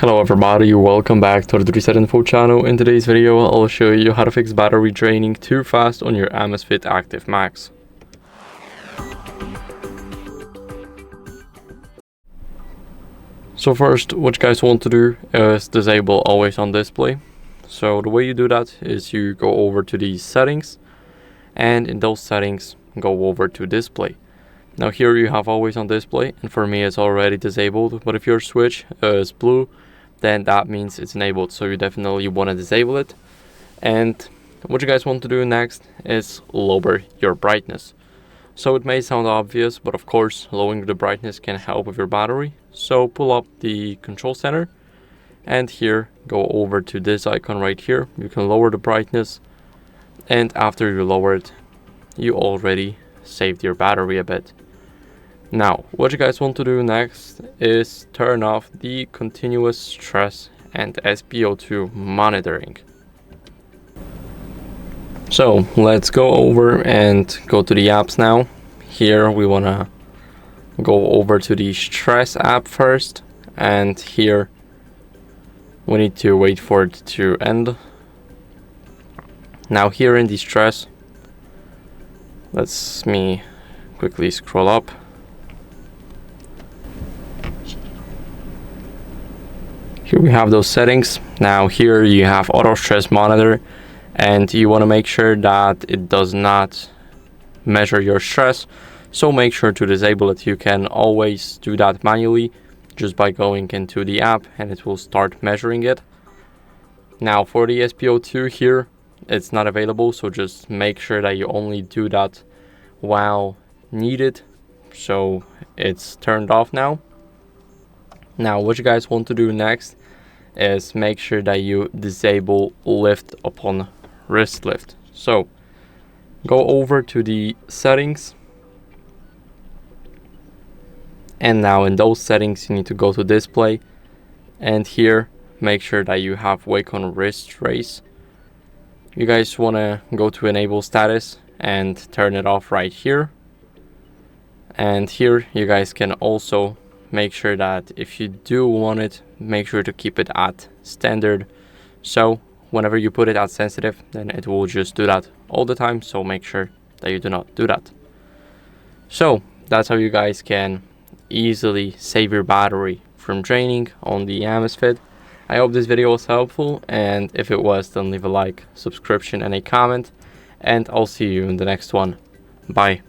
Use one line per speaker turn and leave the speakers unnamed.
Hello everybody, welcome back to the HardReset.Info channel. In today's video, I'll show you how to fix battery draining too fast on your AMAZFIT Active Max. So first, what you guys want to do is disable always on display. So the way you do that is you go over to the settings, and in those settings, go over to display. Now here you have always on display, and for me it's already disabled, but if your switch is blue, then that means it's enabled, so you definitely want to disable it. And what you guys want to do next is lower your brightness. So it may sound obvious, but of course lowering the brightness can help with your battery. So pull up the control center, and here go over to this icon right here. You can lower the brightness, and after you lower it, you already saved your battery a bit. Now, what you guys want to do next is turn off the continuous stress and SpO2 monitoring. So let's go over and go to the apps now. Here we want to go over to the stress app first, and here we need to wait for it to end. Now here in the stress, let's me quickly scroll up. Here we have those settings. Now here you have auto stress monitor, and you want to make sure that it does not measure your stress, so make sure to disable it. You can always do that manually just by going into the app, and it will start measuring it. Now for the SpO2 here, it's not available, so just make sure that you only do that while needed. So it's turned off now. Now what you guys want to do next is make sure that you disable lift upon wrist lift. So go over to the settings, and now in those settings you need to go to display, and here make sure that you have wake on wrist raise. You guys want to go to enable status and turn it off right here. And here you guys can also make sure that if you do want it, make sure to keep it at standard. So whenever you put it at sensitive, then it will just do that all the time. So make sure that you do not do that. So that's how you guys can easily save your battery from draining on the AMAZFIT. I hope this video was helpful, and if it was, then leave a like, subscription, and a comment, and I'll see you in the next one. Bye.